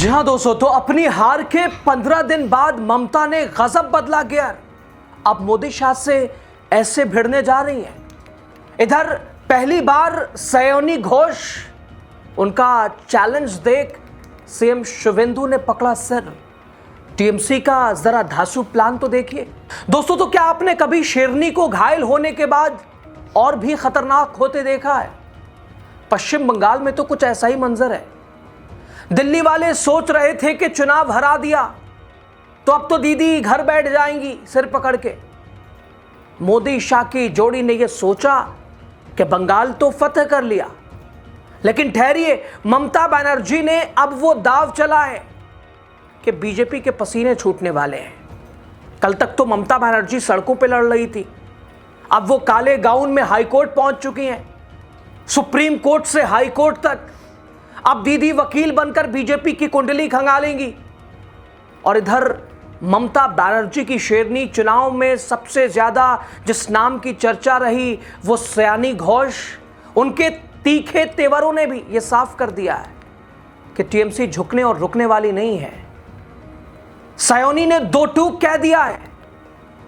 जी हाँ दोस्तों, तो अपनी हार के 15 दिन बाद ममता ने गजब बदला गियर। अब मोदी शाह से ऐसे भिड़ने जा रही हैं। इधर पहली बार सयोनी घोष, उनका चैलेंज देख सीएम शुवेंदु ने पकड़ा सिर। टीएमसी का जरा धांसू प्लान तो देखिए दोस्तों। तो क्या आपने कभी शेरनी को घायल होने के बाद और भी खतरनाक होते देखा है? पश्चिम बंगाल में तो कुछ ऐसा ही मंजर है। दिल्ली वाले सोच रहे थे कि चुनाव हरा दिया तो अब तो दीदी घर बैठ जाएंगी सिर पकड़ के। मोदी शाह की जोड़ी ने यह सोचा कि बंगाल तो फतेह कर लिया, लेकिन ठहरिए, ममता बनर्जी ने अब वो दाव चला है कि बीजेपी के पसीने छूटने वाले हैं। कल तक तो ममता बनर्जी सड़कों पे लड़ रही थी, अब वो काले गाउन में हाईकोर्ट पहुंच चुकी हैं, सुप्रीम कोर्ट से हाई कोर्ट तक। अब दीदी वकील बनकर बीजेपी की कुंडली खंगालेंगी। और इधर ममता बनर्जी की शेरनी चुनाव में सबसे ज्यादा जिस नाम की चर्चा रही वो सयानी घोष। उनके तीखे तेवरों ने भी यह साफ कर दिया है कि टीएमसी झुकने और रुकने वाली नहीं है। सयोनी ने दो टूक कह दिया है,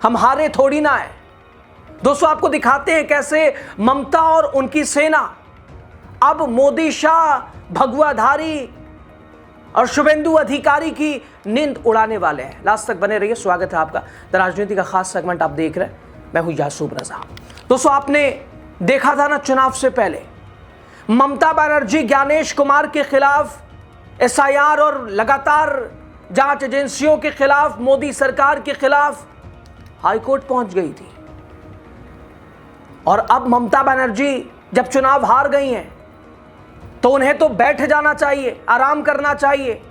हम हारे थोड़ी ना है। दोस्तों, आपको दिखाते हैं कैसे ममता और उनकी सेना अब मोदी शाह, भगवाधारी और शुभेंदु अधिकारी की नींद उड़ाने वाले हैं। लास्ट तक बने रहिए। स्वागत है आपका द राजनीति का खास सेगमेंट आप देख रहे हैं। मैं हूं यासूब रजा। दोस्तों, आपने देखा था ना, चुनाव से पहले ममता बनर्जी ज्ञानेश कुमार के खिलाफ एसआईआर और लगातार जांच एजेंसियों के खिलाफ, मोदी सरकार के खिलाफ हाईकोर्ट पहुंच गई थी। और अब ममता बनर्जी जब चुनाव हार गई हैं तो उन्हें तो बैठ जाना चाहिए, आराम करना चाहिए।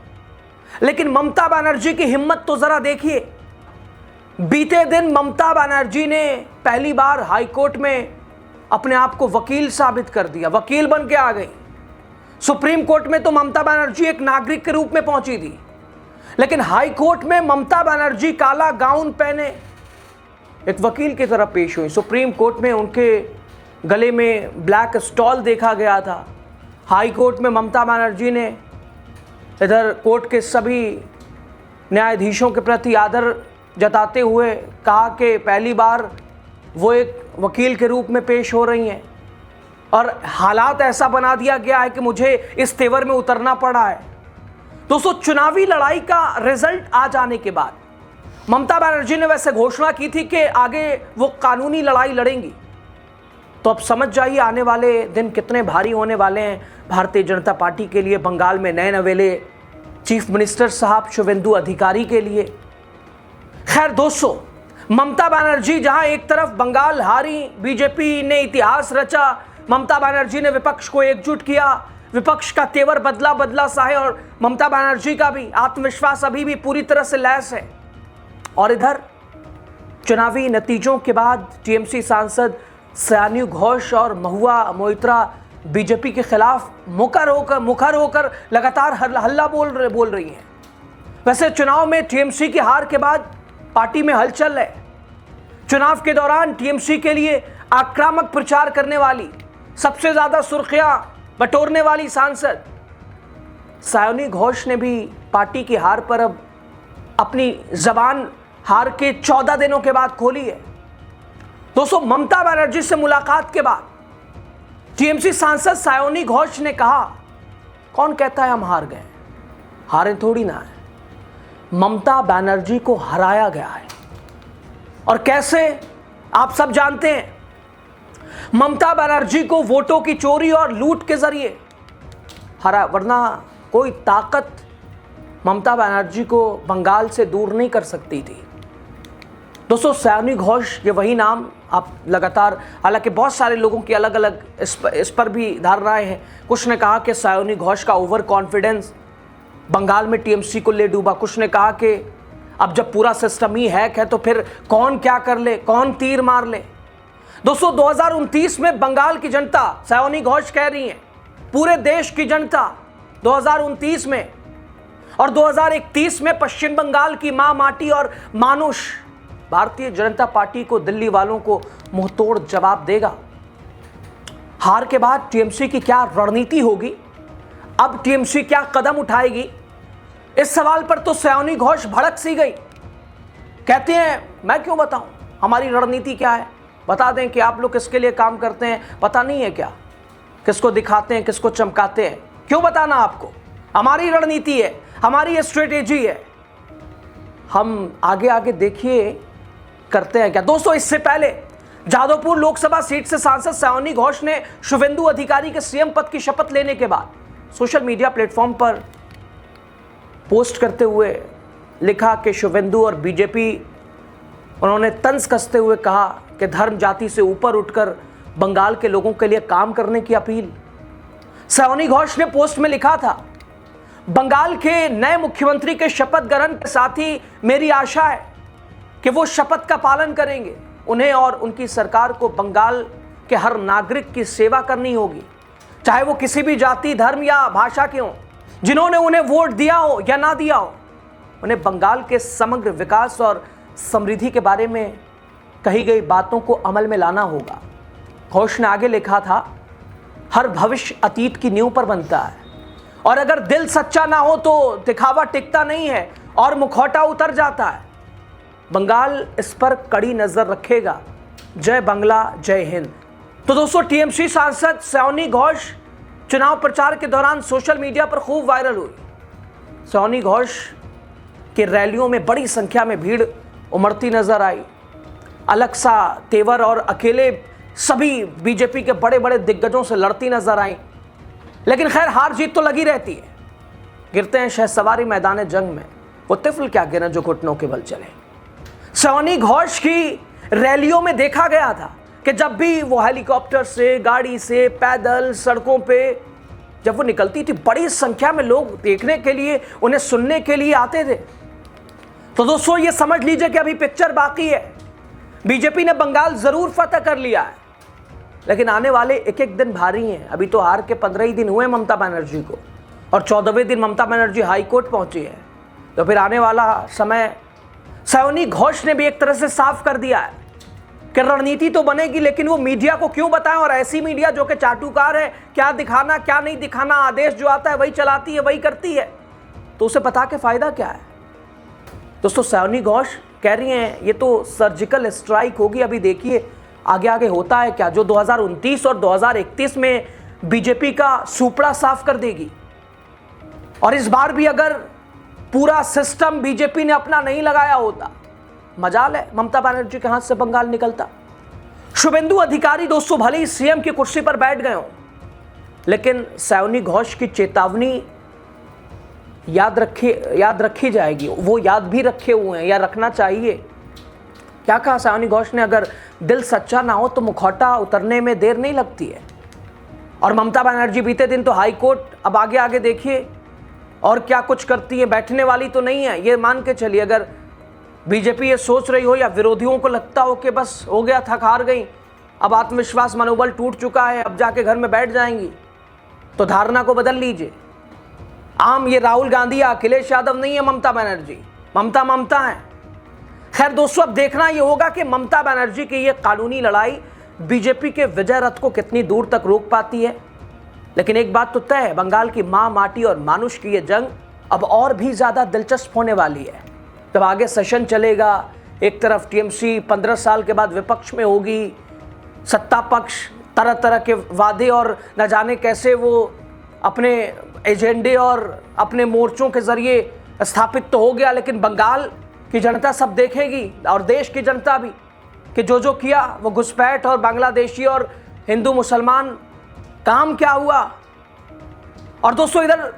लेकिन ममता बनर्जी की हिम्मत तो जरा देखिए। बीते दिन ममता बनर्जी ने पहली बार हाईकोर्ट में अपने आप को वकील साबित कर दिया, वकील बन के आ गई। सुप्रीम कोर्ट में तो ममता बनर्जी एक नागरिक के रूप में पहुंची थी, लेकिन हाई कोर्ट में ममता बनर्जी काला गाउन पहने एक वकील की तरह पेश हुई। सुप्रीम कोर्ट में उनके गले में ब्लैक स्टॉल देखा गया था। हाई कोर्ट में ममता बनर्जी ने इधर कोर्ट के सभी न्यायाधीशों के प्रति आदर जताते हुए कहा कि पहली बार वो एक वकील के रूप में पेश हो रही हैं। और हालात ऐसा बना दिया गया है कि मुझे इस तेवर में उतरना पड़ा है। दोस्तों, चुनावी लड़ाई का रिजल्ट आ जाने के बाद ममता बनर्जी ने वैसे घोषणा की थी कि आगे वो कानूनी लड़ाई लड़ेंगी। तो अब समझ जाइए आने वाले दिन कितने भारी होने वाले हैं भारतीय जनता पार्टी के लिए, बंगाल में नए नवेले चीफ मिनिस्टर साहब शुवेंदु अधिकारी के लिए। खैर दोस्तों, ममता बनर्जी जहां एक तरफ बंगाल हारी, बीजेपी ने इतिहास रचा, ममता बनर्जी ने विपक्ष को एकजुट किया, विपक्ष का तेवर बदला बदला सा है और ममता बनर्जी का भी आत्मविश्वास अभी भी पूरी तरह से लैस है। और इधर चुनावी नतीजों के बाद टीएमसी सांसद सयानी घोष और महुआ मोइत्रा बीजेपी के खिलाफ मुखर होकर लगातार हल्ला बोल रही हैं। वैसे चुनाव में टीएमसी की हार के बाद पार्टी में हलचल है। चुनाव के दौरान टीएमसी के लिए आक्रामक प्रचार करने वाली, सबसे ज्यादा सुर्खियां बटोरने वाली सांसद सयानी घोष ने भी पार्टी की हार पर अब अपनी जबान हार के 14 दिनों के बाद खोली है। दोस्तों, ममता बनर्जी से मुलाकात के बाद टीएमसी सांसद सयानी घोष ने कहा, कौन कहता है हम हार गए? हारे थोड़ी ना है, ममता बनर्जी को हराया गया है। और कैसे, आप सब जानते हैं। ममता बनर्जी को वोटों की चोरी और लूट के जरिए हरा, वरना कोई ताकत ममता बनर्जी को बंगाल से दूर नहीं कर सकती थी। दोस्तों, सयानी घोष, ये वही नाम आप लगातार, हालांकि बहुत सारे लोगों की अलग अलग इस पर भी धारणाएं हैं। कुछ ने कहा कि सयानी घोष का ओवर कॉन्फिडेंस बंगाल में टीएमसी को ले डूबा। कुछ ने कहा कि अब जब पूरा सिस्टम ही हैक है तो फिर कौन क्या कर ले, कौन तीर मार ले। दोस्तों, 2029 में बंगाल की जनता, सयानी घोष कह रही हैं, पूरे देश की जनता 2029 में और 2031 में पश्चिम बंगाल की मां माटी और मानुष भारतीय जनता पार्टी को, दिल्ली वालों को मुंहतोड़ जवाब देगा। हार के बाद टीएमसी की क्या रणनीति होगी, अब टीएमसी क्या कदम उठाएगी, इस सवाल पर तो सयानी घोष भड़क सी गई। कहते हैं मैं क्यों बताऊं, हमारी रणनीति क्या है, बता दें कि आप लोग किसके लिए काम करते हैं, पता नहीं है क्या, किसको दिखाते हैं, किसको चमकाते हैं, क्यों बताना आपको, हमारी रणनीति है, हमारी स्ट्रेटेजी है, हम आगे आगे देखिए करते हैं क्या। दोस्तों, इससे पहले जादवपुर लोकसभा सीट से सांसद सयानी घोष ने शुभेंदु अधिकारी के सीएम पद की शपथ लेने के बाद सोशल मीडिया प्लेटफॉर्म पर पोस्ट करते हुए लिखा कि शुभेंदु और बीजेपी, उन्होंने तंज कसते हुए कहा कि धर्म जाति से ऊपर उठकर बंगाल के लोगों के लिए काम करने की अपील। सयानी घोष ने पोस्ट में लिखा था, बंगाल के नए मुख्यमंत्री के शपथ ग्रहण के साथ ही मेरी आशा है कि वो शपथ का पालन करेंगे। उन्हें और उनकी सरकार को बंगाल के हर नागरिक की सेवा करनी होगी, चाहे वो किसी भी जाति, धर्म या भाषा के हों, जिन्होंने उन्हें वोट दिया हो या ना दिया हो। उन्हें बंगाल के समग्र विकास और समृद्धि के बारे में कही गई बातों को अमल में लाना होगा। घोष ने आगे लिखा था, हर भविष्य अतीत की नींव पर बनता है और अगर दिल सच्चा ना हो तो दिखावा टिकता नहीं है और मुखौटा उतर जाता है। बंगाल इस पर कड़ी नजर रखेगा। जय बांग्ला, जय हिंद। तो दोस्तों, टीएमसी सांसद सयानी घोष चुनाव प्रचार के दौरान सोशल मीडिया पर खूब वायरल हुई। सयानी घोष की रैलियों में बड़ी संख्या में भीड़ उमड़ती नजर आई। अलग सा तेवर और अकेले सभी बीजेपी के बड़े बड़े दिग्गजों से लड़ती नजर आई। लेकिन खैर, हार जीत तो लगी रहती है। गिरते हैं शहसवारी मैदान जंग में, वो तिफल क्या गिरे जो घुटनों के बल चले। सयानी घोष की रैलियों में देखा गया था कि जब भी वो हेलीकॉप्टर से, गाड़ी से, पैदल, सड़कों पे जब वो निकलती थी, बड़ी संख्या में लोग देखने के लिए, उन्हें सुनने के लिए आते थे। तो दोस्तों, ये समझ लीजिए कि अभी पिक्चर बाकी है। बीजेपी ने बंगाल जरूर फतह कर लिया है, लेकिन आने वाले एक एक दिन भारी हैं। अभी तो हार के 15 ही दिन हुए ममता बनर्जी को, और 14वें दिन ममता बनर्जी हाई कोर्ट पहुंची है। तो फिर आने वाला समय सयानी घोष ने भी एक तरह से साफ कर दिया है कि रणनीति तो बनेगी, लेकिन वो मीडिया को क्यों बताएं, और ऐसी मीडिया जो कि चाटुकार है, क्या दिखाना क्या नहीं दिखाना, आदेश जो आता है वही चलाती है, वही करती है, तो उसे बता के फायदा क्या है। दोस्तों, सयानी घोष कह रही हैं ये तो सर्जिकल स्ट्राइक होगी, अभी देखिए आगे आगे होता है क्या, जो 2029 और 2031 में बीजेपी का सुपड़ा साफ कर देगी। और इस बार भी अगर पूरा सिस्टम बीजेपी ने अपना नहीं लगाया होता, मजाल है ममता बनर्जी के हाथ से बंगाल निकलता। शुभेंदु अधिकारी दोस्तों भले ही सीएम की कुर्सी पर बैठ गए हों, लेकिन सयानी घोष की चेतावनी याद रखी जाएगी। वो याद भी रखे हुए हैं या रखना चाहिए। क्या कहा सयानी घोष ने, अगर दिल सच्चा ना हो तो मुखौटा उतरने में देर नहीं लगती है। और ममता बनर्जी बीते दिन तो हाई कोर्ट, अब आगे आगे देखिए और क्या कुछ करती है, बैठने वाली तो नहीं है। ये मान के चलिए, अगर बीजेपी ये सोच रही हो या विरोधियों को लगता हो कि बस हो गया, थक हार गई, अब आत्मविश्वास मनोबल टूट चुका है, अब जाके घर में बैठ जाएंगी, तो धारणा को बदल लीजिए। ये राहुल गांधी या अखिलेश यादव नहीं है ममता बनर्जी, ममता है। खैर दोस्तों, अब देखना ये होगा कि ममता बनर्जी की ये कानूनी लड़ाई बीजेपी के विजय रथ को कितनी दूर तक रोक पाती है। लेकिन एक बात तो तय है, बंगाल की मां, माटी और मानुष की ये जंग अब और भी ज्यादा दिलचस्प होने वाली है। जब आगे सेशन चलेगा, एक तरफ टीएमसी 15 साल के बाद विपक्ष में होगी, सत्ता पक्ष तरह तरह के वादे और न जाने कैसे वो अपने एजेंडे और अपने मोर्चों के जरिए स्थापित तो हो गया, लेकिन बंगाल की जनता सब देखेगी और देश की जनता भी कि जो किया वो घुसपैठ और बांग्लादेशी और हिंदू मुसलमान काम क्या हुआ। और दोस्तों, इधर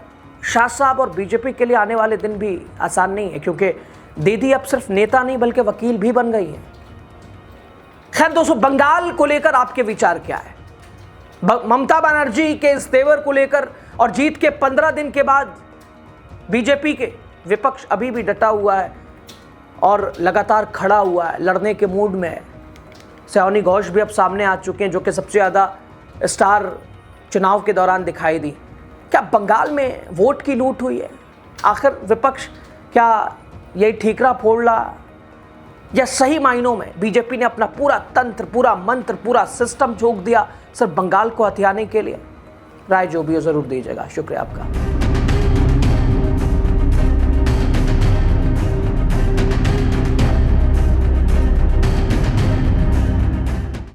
शाह साहब और बीजेपी के लिए आने वाले दिन भी आसान नहीं है, क्योंकि दीदी अब सिर्फ नेता नहीं बल्कि वकील भी बन गई है। खैर दोस्तों, बंगाल को लेकर आपके विचार क्या है? ममता बनर्जी के इस तेवर को लेकर और जीत के 15 दिन के बाद बीजेपी के विपक्ष अभी भी डटा हुआ है और लगातार खड़ा हुआ है, लड़ने के मूड में है। सयानी घोष भी अब सामने आ चुके हैं, जो कि सबसे ज़्यादा स्टार चुनाव के दौरान दिखाई दी। क्या बंगाल में वोट की लूट हुई है? आखिर विपक्ष क्या यही ठीकरा फोड़ रहा, या सही मायनों में बीजेपी ने अपना पूरा तंत्र, पूरा मंत्र, पूरा सिस्टम झोंक दिया सिर्फ बंगाल को हथियाने के लिए? राय जो भी हो जरूर दीजिएगा। शुक्रिया आपका।